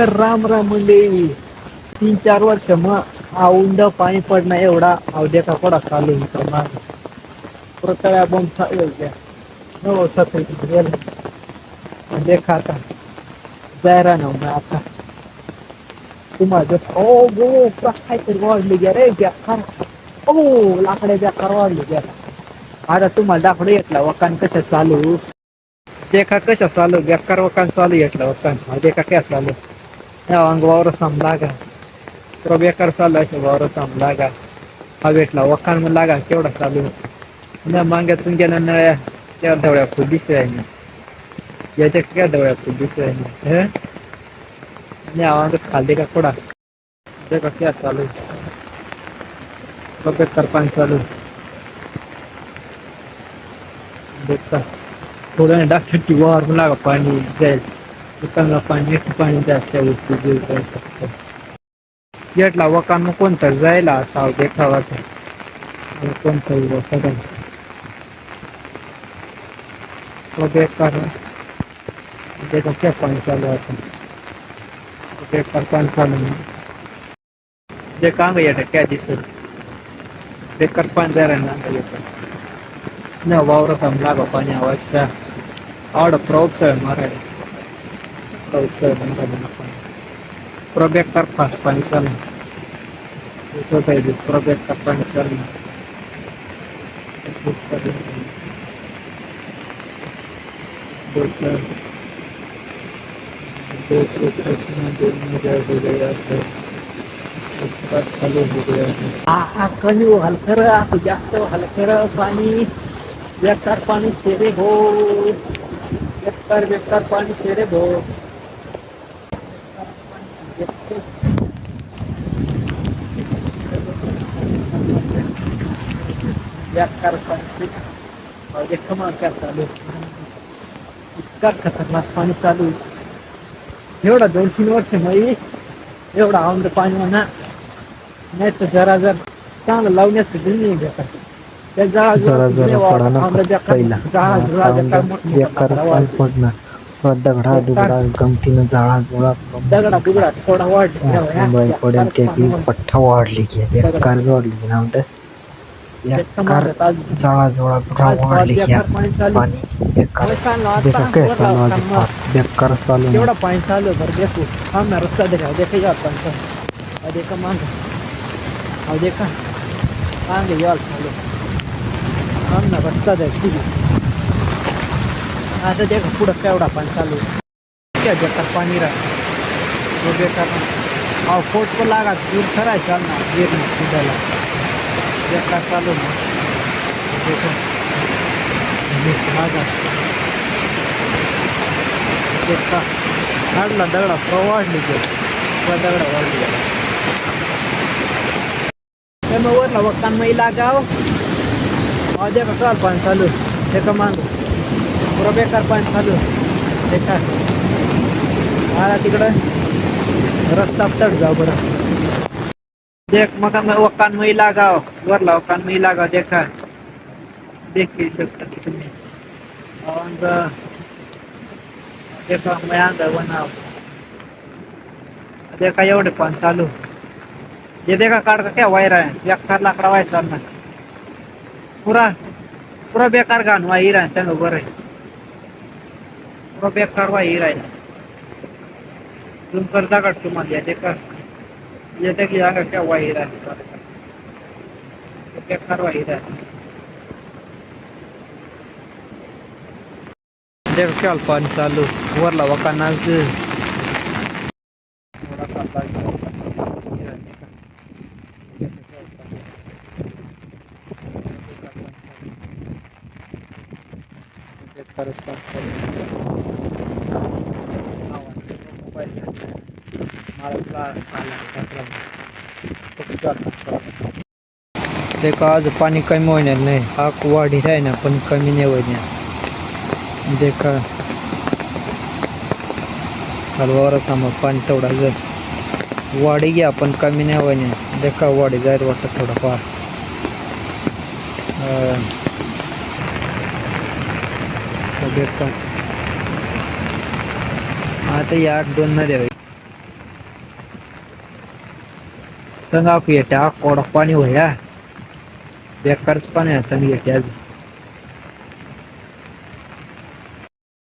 तर राम राम मंडळी. 3-4 वर्ष मग औंद पाणी पडणं एवढा अवध्या कपडा चालू तळ्या बंब चालू हो देखा आता जायरा ना आता तुम्हाला काहीतरी वाढली गे रे लाकड्या बेकार वाढली गे. आता तुम्हाला दाखवलं घेतला वकान कशा चालू देखा कशा चालू बेकार वकान चालू घेतला वकान देखा क्या चालू अंग वावर समलागा तो बेकार चालू आहे वावर समलागा हा भेटला वखाण मग लागा केवढा चालू न मांग्यातून गेल्या नळ्या त्या ढवळ्या खुदिस आहे याच्या क्या ढवळ्या खुदिस आहे आणि आवाज खाल्ली का थोडा देखा क्या चालू तो बेकार पाणी चालू देखता थोड्या डाक्टरची वावर लागा पाणी जाईल चांगला पाणी पाणी जास्त घेतला वकान कोणतं जायला असा देखावा कोणतं बेकार देखा क्या पाणी चालू आता बेकार पाणी चालू देखा येतं क्या दिसत बेकार पाणी जायला ना वावर थांबला का पाणी अवश्य आवड प्रौच आहे मराठी बेकार फास पाणी चालू बेकार पाणी चालू कमी हलकर जास्त हलकर पाणी बेकार पाणी शेरे भो बेकार पाणी शेरे भो बेकार पाणी क्या चालू इतका खतरनाक पाणी चालू एवढा 2-3 वर्ष नाही एवढा औंद पाणी म्हणा नाही तर जरा जर चांगलं लावण्यासाठी नाही घेतात त्या जरा जरा पडा ना जाळाजुळा फक्त पहिला आता बेकार मोठमोठा बेकारच लाकडा पाणी वाढली पडणार पुरा दगडा बेकार दुगडा गमतीनं जाळा पुरा दगडा मोठमोठा बुगडा थोडा वाढली मुंबई पडेल बेकारच ते पाणी बी म्हणतो पठ्ठा वाढली की दगडा बेकारच वाढली की ना म्हणते त्याच्या बेकार मागत जाळा पुरा आज वाढली की बेकार पाणी चालू पाणी बेकार हमें सांगा देखा आता काय वर चालू लावता आज मग पात बेकार चालू ना केवढा पाणी चालू बरं देखू सामना रस्ता देखा पाणी देखा मांग देखा मांग याल चालू सामना रस्ता ठीक आता देखा पुढं केवढा पाणी चालू क्या बेकार पाणी राहतो बेकार अहो फोट पण लागा दूर सराय चाल ना गिर फिरायला बेकार चालू ना देखो माझा देखा काढला दगडा वाढली दगडा वाढली मग वरला वक्कान मै लागाव देखा काल पाणी चालू देखा मांग पुरा बेकार पाणी चालू देखा आला तिकडं रस्ता तड जाऊ बरं देख मग वकान मै लागाव वरला वकान मै लागाव देखा देखील शकता तुम्ही देखा मैं आंदा बनाव देखा एवढे पण चालू ये देखा काढ का क्या वायर आहे बेकार लाकडा व्हायचा ना पुरा बेकार घाण वायर आहे त्या बरं आहे पुरा बेकार वायर आहे तुम करता काट तुम्हाला देखा ये देखिए आगा क्या वायर आहे बेकार वायर आहे देख क्या पाणी चालू वरला वकानाच देखो आज पाणी कमी होणार नाही हा वाढी आहे ना पण कमी नाही होणार देखा हलवावर समोर पाणी तेवढा जर वाढी घ्या पण कमी नाही होणार देखा वाढी जायला वाटतं थोडंफार देखा आता या 8-2 नद्या तंगा पियटा कोडक पाणी होया बेकारच पाणी आहे तंग येते आज